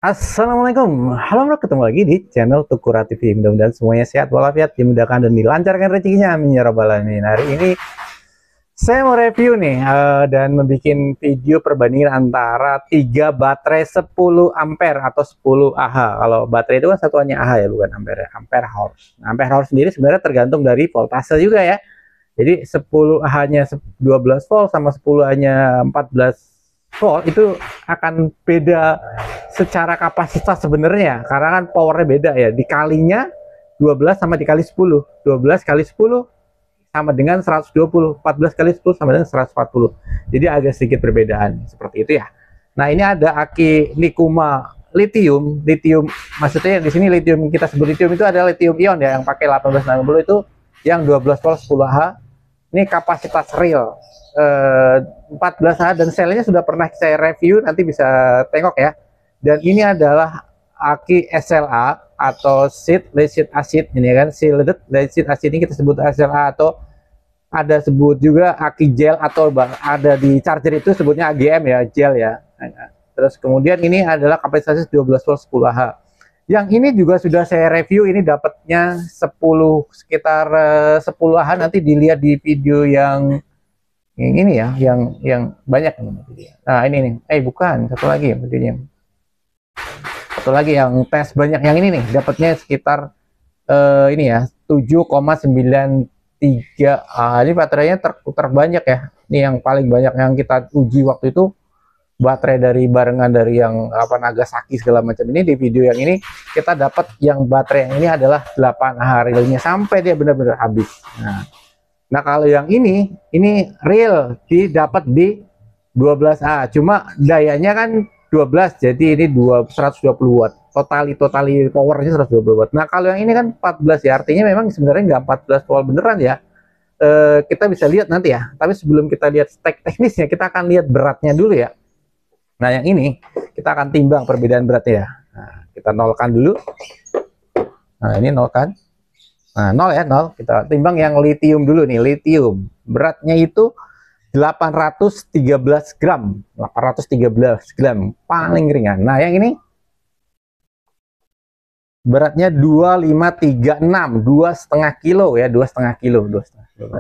Assalamualaikum, halo bro, ketemu lagi di channel Tukura TV. Mudah-mudahan semuanya sehat walafiat, dimudahkan dan dilancarkan rezekinya, amin ya rabbal alamin. Hari ini saya mau review nih dan membuat video perbandingan antara 3 baterai 10 ampere atau 10 Ah. Kalau baterai itu kan satuannya Ah ya, bukan ampere, ampere hours. Nah, ampere hours sendiri sebenarnya tergantung dari voltase juga ya. Jadi 10 Ah-nya 12 volt sama 10 Ah-nya 14 volt itu akan beda secara kapasitas sebenarnya, karena kan powernya beda ya, dikalinya 12 sama dikali 10, 12 kali 10 sama dengan 120, 14 kali 10 sama dengan 140, jadi agak sedikit perbedaan seperti itu ya. Nah, ini ada aki Nikuma lithium maksudnya di sini lithium, kita sebut lithium itu adalah lithium ion ya, yang pakai 1860 itu yang 12 volt 10 Ah. Ini kapasitas real 14 Ah, dan selnya sudah pernah saya review, nanti bisa tengok ya. Dan ini adalah aki SLA atau lead acid, ini kan shielded lead acid, ini kita sebut SLA, atau ada sebut juga aki gel, atau ada di charger itu sebutnya AGM ya, gel ya. Terus kemudian ini adalah kapasitas 12 volt 10 Ah. Yang ini juga sudah saya review, ini dapatnya 10 sekitar 10 Ah, nanti dilihat di video yang ini ya, yang banyak ini. Nah, ini nih. Bukan, satu lagi videonya. Satu lagi yang tes banyak, yang ini nih dapatnya sekitar ini ya 7,93 Ah. Ini baterainya terbanyak ya. Ini yang paling banyak yang kita uji waktu itu, baterai dari barengan dari yang apa Nagasaki segala macam. Ini di video yang ini kita dapat yang baterai yang ini adalah 8 Ah realnya sampai dia benar-benar habis. Nah, kalau yang ini real didapat di 12 Ah, cuma dayanya kan 12, jadi ini 120 watt. Totali powernya 120 watt. Nah, kalau yang ini kan 14 ya, artinya memang sebenarnya nggak 14 volt beneran ya. Kita bisa lihat nanti ya. Tapi sebelum kita lihat spek teknisnya, kita akan lihat beratnya dulu ya. Nah, yang ini kita akan timbang perbedaan beratnya ya. Nah, kita nolkan dulu. Nah, ini nolkan. Nah, 0 ya, 0. Kita timbang yang lithium dulu nih, lithium. Beratnya itu 813 gram. 813 gram, paling ringan. Nah, yang ini beratnya 2536, 2,5 kilo ya, 2,5 kilo, 2,5 kilo.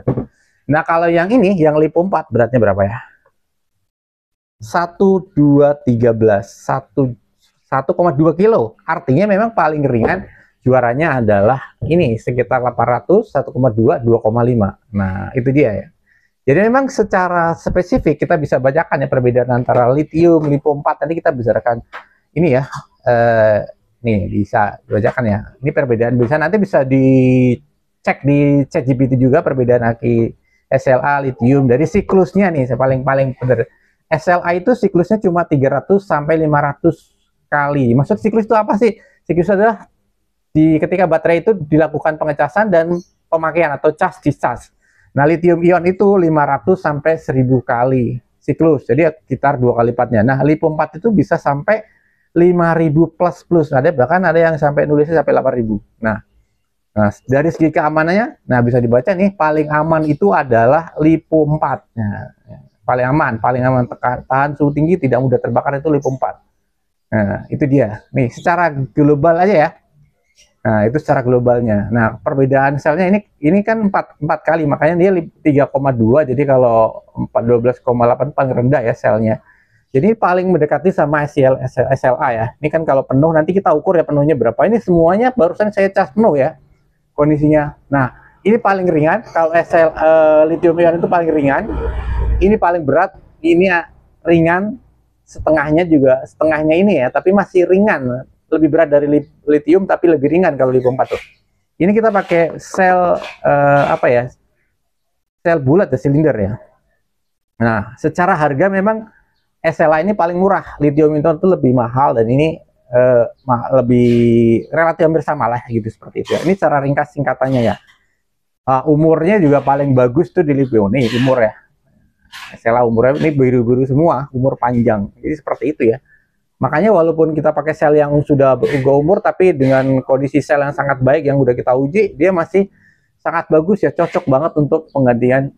Nah, kalau yang ini, yang lipo 4, beratnya berapa ya? 1213, 1,2 kilo. Artinya memang paling ringan. Juaranya adalah ini sekitar 800, 1,2, 2,5. Nah, itu dia ya. Jadi memang secara spesifik kita bisa bacakan ya perbedaan antara lithium, lipo 4. Tadi kita bicarakan ini ya. Nih bisa dibacakan ya. Ini perbedaan bisa, nanti bisa dicek di ChatGPT juga perbedaan aki SLA lithium dari siklusnya nih. Paling benar. SLA itu siklusnya cuma 300 sampai 500 kali. Maksud siklus itu apa sih? Siklus adalah ketika baterai itu dilakukan pengecasan dan pemakaian atau cas discharge. Nah, lithium ion itu 500 sampai 1000 kali siklus. Jadi sekitar 2 kali lipatnya. Nah, lipo 4 itu bisa sampai 5000 plus. Bahkan ada yang sampai nulisnya sampai 8000. Nah, dari segi keamanannya, nah bisa dibaca nih, paling aman itu adalah lipo 4. Nah, paling aman, tahan suhu tinggi, tidak mudah terbakar, itu lipo 4. Nah, itu dia. Nih, secara global aja ya. Nah, itu secara globalnya. Nah, perbedaan selnya ini kan 4 kali, makanya dia 3,2. Jadi kalau 12,8 paling rendah ya selnya. Jadi paling mendekati sama SLA ya. Ini kan kalau penuh nanti kita ukur ya penuhnya berapa. Ini semuanya barusan saya cas penuh ya kondisinya. Nah, ini paling ringan. Kalau lithium ion itu paling ringan. Ini paling berat. Ini ringan. Setengahnya ini ya, tapi masih ringan. Lebih berat dari lithium tapi lebih ringan kalau lipo 4 tuh. Ini kita pakai sel apa ya? Sel bulat ya, silinder ya. Nah, secara harga memang SLA ini paling murah. Lithium itu lebih mahal, dan ini lebih relatif hampir sama lah gitu, seperti itu ya. Ini cara ringkas singkatannya ya. Umurnya juga paling bagus tuh di lithium nih, umur ya. SLA umurnya ini biru-biru semua, umur panjang. Jadi seperti itu ya. Makanya walaupun kita pakai sel yang sudah berumur, tapi dengan kondisi sel yang sangat baik yang udah kita uji, dia masih sangat bagus ya, cocok banget untuk penggantian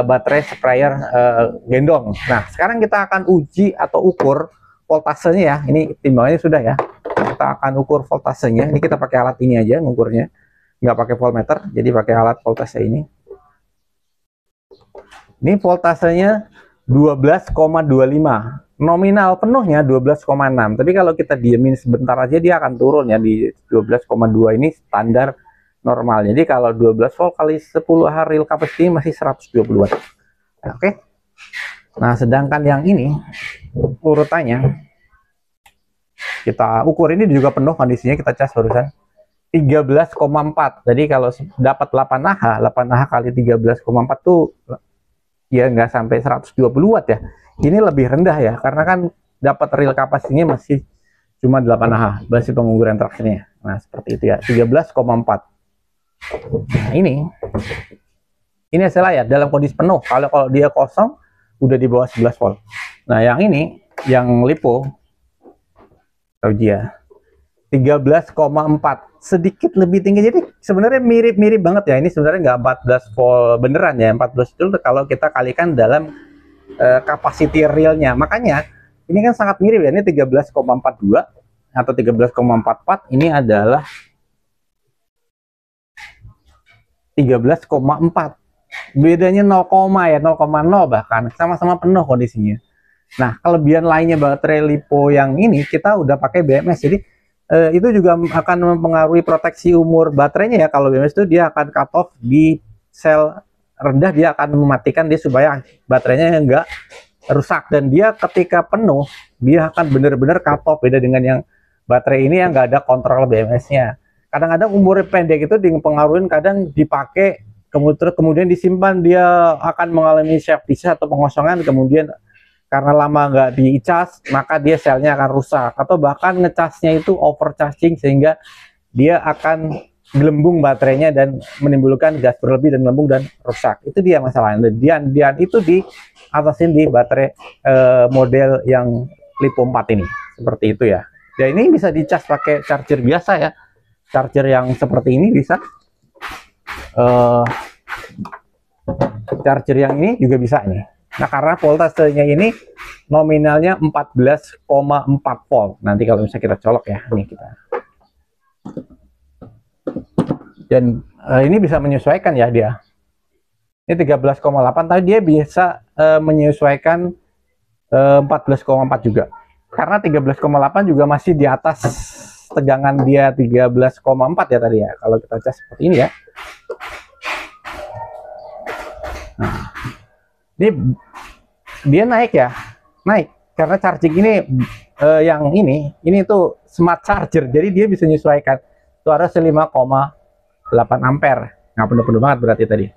baterai sprayer gendong. Nah, sekarang kita akan uji atau ukur voltasenya ya. Ini timbangannya sudah ya. Kita akan ukur voltasenya. Ini kita pakai alat ini aja ngukurnya, nggak pakai voltmeter, jadi pakai alat voltase ini. Ini voltasenya 12,25. Nominal penuhnya 12,6. Tapi kalau kita diemin sebentar aja dia akan turun ya, di 12,2 ini standar normal. Jadi kalau 12 volt kali 10 Ah real capacity masih 120 watt. Oke. Nah, sedangkan yang ini urutannya kita ukur, ini juga penuh kondisinya, kita cas barusan 13,4. Jadi kalau dapat 8 Ah, 8 Ah kali 13,4 tuh ya nggak sampai 120 watt ya. Ini lebih rendah ya, karena kan dapat real kapasitasnya masih cuma 8 Ah, masih pengukuran traksinya. Nah, seperti itu ya, 13,4. Nah, ini hasilnya ya dalam kondisi penuh. Kalau dia kosong udah di bawah 11 volt. Nah, yang ini yang lipo tahu dia 13,4, sedikit lebih tinggi. Jadi sebenarnya mirip-mirip banget ya. Ini sebenarnya nggak 14 volt beneran ya. 14 itu kalau kita kalikan dalam capacity realnya. Makanya ini kan sangat mirip ya. Ini 13,42 atau 13,44. Ini adalah 13,4. Bedanya 0, ya 0,0 bahkan, sama-sama penuh kondisinya. Nah, kelebihan lainnya baterai lipo yang ini, kita udah pakai BMS. Jadi itu juga akan mempengaruhi proteksi umur baterainya ya. Kalau BMS itu dia akan cut off di sel rendah, dia akan mematikan dia supaya baterainya enggak rusak, dan dia ketika penuh dia akan benar-benar cut off. Beda dengan yang baterai ini yang nggak ada kontrol BMS-nya. Kadang-kadang umurnya pendek itu dipengaruhi, kadang dipakai kemudian disimpan, dia akan mengalami self discharge atau pengosongan, kemudian karena lama nggak dicas maka dia selnya akan rusak, atau bahkan ngecasnya itu overcharging sehingga dia akan gelembung baterainya dan menimbulkan gas berlebih dan gelembung dan rusak. Itu dia masalahnya. Dan itu diatasin di baterai model yang Lipo 4 ini. Seperti itu ya. Ya, ini bisa dicas pakai charger biasa ya. Charger yang seperti ini bisa. Charger yang ini juga bisa nih. Nah, karena voltasenya ini nominalnya 14,4 volt. Nanti kalau misalnya kita colok ya, nih kita. Dan ini bisa menyesuaikan ya dia. Ini 13,8, tapi dia bisa menyesuaikan 14,4 juga. Karena 13,8 juga masih di atas tegangan dia 13,4 ya tadi ya. Kalau kita cas seperti ini ya. Nah, ini dia naik ya, naik karena charging ini yang ini tuh smart charger, jadi dia bisa menyesuaikan. Itu harus 5,8 ampere, nggak penuh-penuh banget berarti tadi.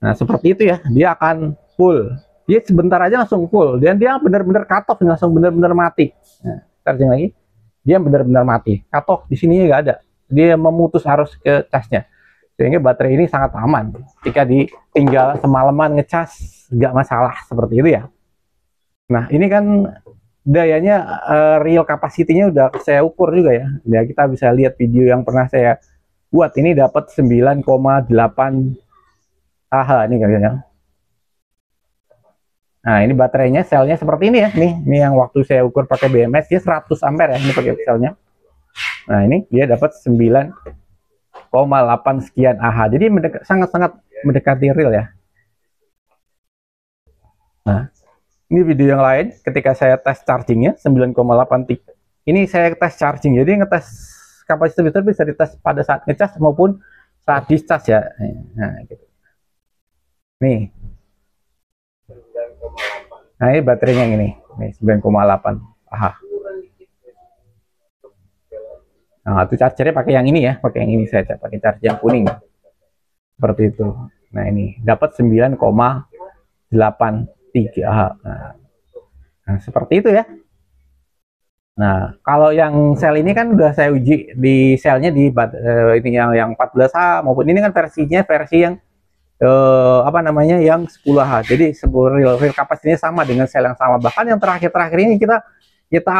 Nah, seperti itu ya, dia akan full. Dia sebentar aja langsung full, dan dia benar-benar cut off, langsung benar-benar mati. Nah, charging lagi, dia benar-benar mati. Cut off di sini nggak ada, dia memutus arus ke casnya. Sehingga baterai ini sangat aman. Jika ditinggal semalaman ngecas, nggak masalah, seperti itu ya. Nah, ini kan dayanya real capacity-nya udah saya ukur juga ya. Ya, kita bisa lihat video yang pernah saya buat. Ini dapat 9,8 Ah ini kayaknya. Nah, ini baterainya, selnya seperti ini ya. Ini yang waktu saya ukur pakai BMS, dia 100 ampere ya, ini pakai selnya. Nah, ini dia dapat 9,8 sekian Ah. Jadi sangat-sangat mendekati real ya. Nah, ini video yang lain ketika saya tes chargingnya 9,8. Ini saya tes charging, jadi ngetes kapasitas baterai bisa dites pada saat ngecas maupun saat discharge ya. Nah, gitu. Nih. Nah, ini baterainya yang ini. Nih, 9,8 Ah. Nah, itu chargernya pakai yang ini ya, pakai yang ini saya pakai charger yang kuning. Seperti itu. Nah, ini dapat 9,83 Ah. Nah, seperti itu ya. Nah, kalau yang sel ini kan udah saya uji di selnya di ini yang 14 Ah maupun ini kan versi yang apa namanya, yang 10 Ah. Jadi real kapasitasnya sama dengan sel yang sama. Bahkan yang terakhir ini kita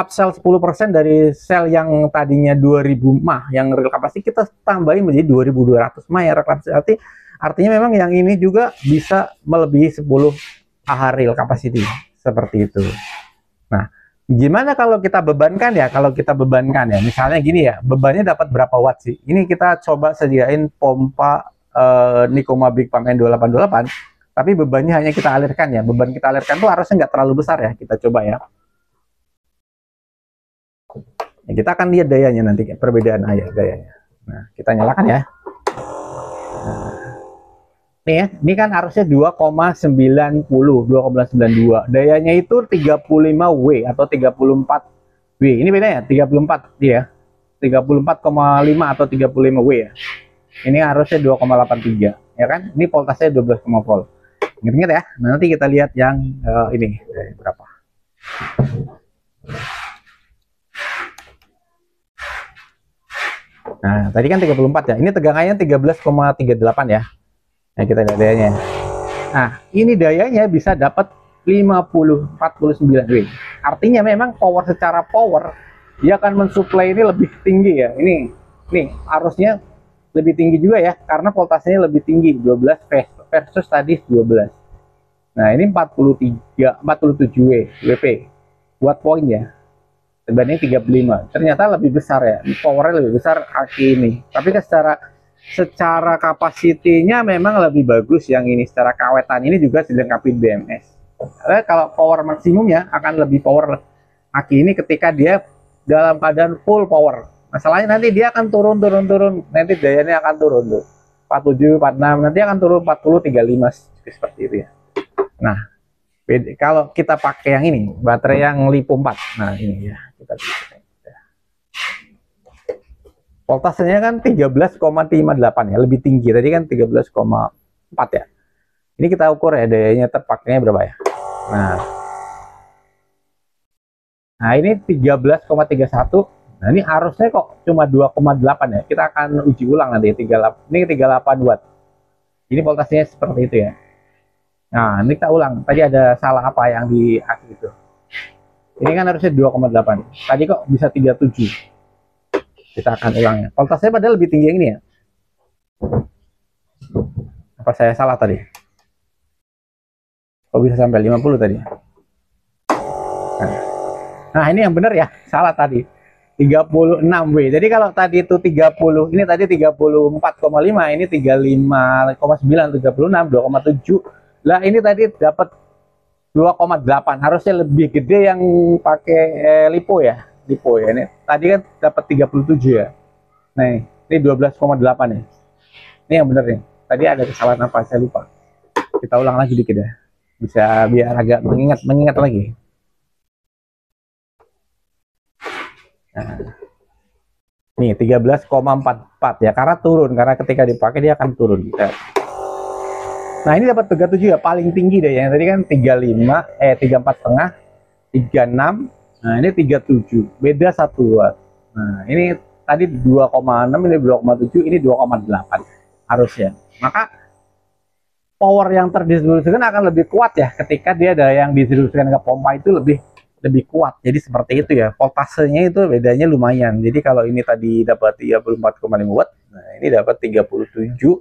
upsell 10% dari sel yang tadinya 2000 mAh yang real kapasitas, kita tambahin menjadi 2200 mAh yang real kapasitas. Artinya memang yang ini juga bisa melebihi 10 Ah real capacity, seperti itu. Nah, Gimana kalau kita bebankan ya? Kalau kita bebankan ya, misalnya gini ya, bebannya dapat berapa watt sih? Ini kita coba sediain pompa Nikoma Big Pump N2828, tapi bebannya hanya kita alirkan ya. Beban kita alirkan tuh harusnya nggak terlalu besar ya. Kita coba ya. Ya, kita akan lihat dayanya nanti, perbedaan dayanya. Nah, kita nyalakan ya. Nah, nih ya, ini kan harusnya 2,90, 2,92. Dayanya itu 35W atau 34W. Ini bedanya 34 dia. 34,5 atau 35W ya. Ini harusnya 2,83 ya kan? Ini voltasenya 12, volt. Ingat-ingat ya. Nah, nanti kita lihat yang ini berapa. Nah, tadi kan 34 ya. Ini tegangannya 13,38 ya. Nah, kita lihat dayanya. Nah, ini dayanya bisa dapat 49W. Artinya memang secara power dia akan mensuplai ini lebih tinggi ya. Ini harusnya lebih tinggi juga ya, karena voltasenya lebih tinggi, 12 versus tadi 12. Nah, ini 47W watt point ya, dibanding 35. Ternyata lebih besar ya, powernya lebih besar aki ini. Tapi secara kapasitinya memang lebih bagus yang ini. Secara kawetan ini juga dilengkapi BMS. Karena kalau power maksimumnya akan lebih power aki ini ketika dia dalam keadaan full power. Masalahnya nanti dia akan turun, nanti dayanya akan turun tuh 47, 46, nanti akan turun 40, 35 seperti itu ya. Nah, kalau kita pakai yang ini, baterai yang LiPo 4. Nah, ini ya, kita voltasenya kan 13,58 ya, lebih tinggi. Tadi kan 13,4 ya. Ini kita ukur ya dayanya terpakainya berapa ya. Nah, ini 13,31. Nah, ini harusnya kok cuma 2,8 ya. Kita akan uji ulang nanti. Ini 38 watt. Ini voltasenya seperti itu ya. Nah, ini kita ulang. Tadi ada salah apa yang di aki itu. Ini kan harusnya 2,8. Tadi kok bisa 37. Kita akan ulangnya. Voltasenya padahal lebih tinggi yang ini ya. Apa saya salah tadi? Kok bisa sampai 50 tadi? Nah, ini yang benar ya. Salah tadi. 36W. Jadi kalau tadi itu 30, ini tadi 34,5, ini 35,9, 36, 2,7. Lah ini tadi dapat 2,8. Harusnya lebih gede yang pakai LiPo ya. LiPo ya. Ini tadi kan dapat 37 ya. Nah, ini 12,8 ya. Ini yang benar nih. Tadi ada kesalahan apa saya lupa. Kita ulang lagi dikit ya. Bisa biar agak mengingat lagi. Nah, nih 13,44 ya, karena turun, karena ketika dipakai dia akan turun. Nah, ini dapat 37 ya, paling tinggi deh ya. Tadi kan 34,5, 36. Nah, ini 37, beda 1 watt. Nah, ini tadi 2,6, ini 2,7, ini 2,8 harusnya. Maka power yang terdistribusikan akan lebih kuat ya, ketika dia ada yang didistribusikan ke pompa itu lebih kuat. Jadi seperti itu ya, voltasenya itu bedanya lumayan. Jadi kalau ini tadi dapat 34,5 watt, nah ini dapat 37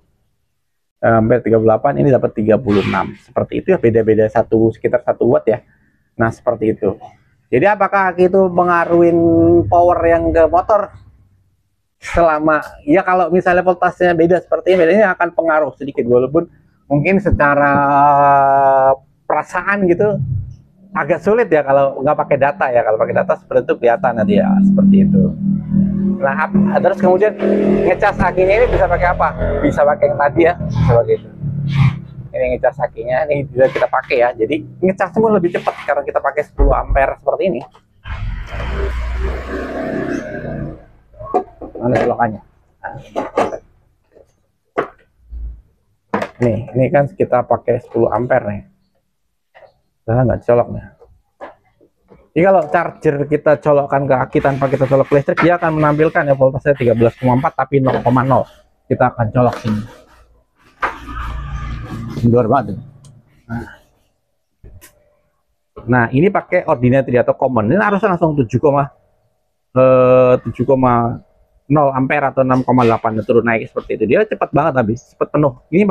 sampai 38, ini dapat 36. Seperti itu ya, beda-beda sekitar 1 watt ya. Nah, seperti itu. Jadi apakah itu mengaruhin power yang ke motor? Selama ya, kalau misalnya voltasenya beda seperti ini, bedanya akan pengaruh sedikit, walaupun mungkin secara perasaan gitu agak sulit ya kalau nggak pakai data ya. Kalau pakai data seperti itu kelihatan nanti ya, seperti itu. Nah, terus kemudian ngecas akinya ini bisa pakai apa? Bisa pakai yang tadi ya, bisa pakai itu. Ini ngecas akinya, ini bisa kita pakai ya. Jadi ngecasnya pun lebih cepat karena kita pakai 10 ampere seperti ini. Mana colokannya? Nah, ini kan kita pakai 10 ampere nih. Nggak colok nih. Jadi kalau charger kita colokkan ke aki tanpa kita colok listrik, dia akan menampilkan ya voltasenya 13,4 tapi 0,0. Kita akan colok sini. Luar banget. Nah, ini pakai ordinary atau common. Ini harusnya langsung 7,0 ampere atau 6,8 turun naik seperti itu. Dia cepat banget habis, cepat penuh. Ini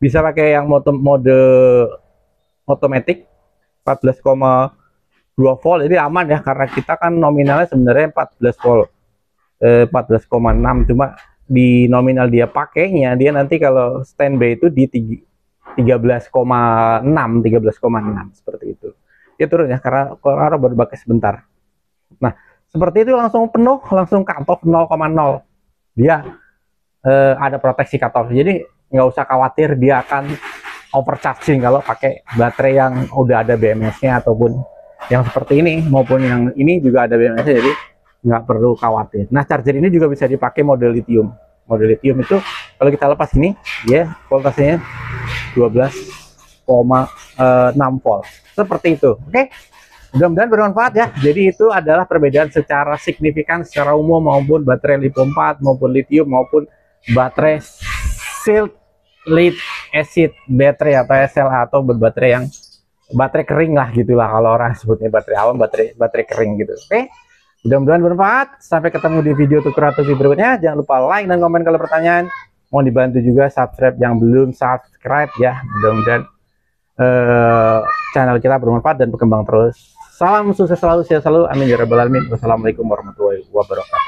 bisa pakai yang mode otomatis 14,2 2 volt, jadi aman ya, karena kita kan nominalnya sebenarnya 14 volt, 14,6, cuma di nominal dia pakainya dia nanti kalau standby itu di 13,6 seperti itu. Dia turun ya karena baru pakai sebentar. Nah, seperti itu langsung penuh, langsung cut off 0,0. Dia ada proteksi cut off. Jadi nggak usah khawatir dia akan overcharging kalau pakai baterai yang udah ada BMS-nya ataupun yang seperti ini, maupun yang ini juga ada BMS-nya, jadi nggak perlu khawatir. Nah, charger ini juga bisa dipakai mode lithium. Mode lithium itu kalau kita lepas ini, dia voltasenya 12,6 volt. Seperti itu. Oke. Mudah-mudahan bermanfaat ya. Jadi itu adalah perbedaan secara signifikan secara umum, maupun baterai lithium 4 maupun lithium maupun baterai silicon lead acid battery atau SLA, atau berbaterai yang baterai kering lah gitulah kalau orang sebutnya, baterai awam, baterai kering gitu. Oke, mudah-mudahan bermanfaat. Sampai ketemu di video tutorial berikutnya. Jangan lupa like dan komen kalau pertanyaan. Mohon dibantu juga subscribe yang belum subscribe ya. Mudah-mudahan channel kita bermanfaat dan berkembang terus. Salam sukses selalu, sehat selalu, amin ya rabbal alamin. Wassalamualaikum warahmatullahi wabarakatuh.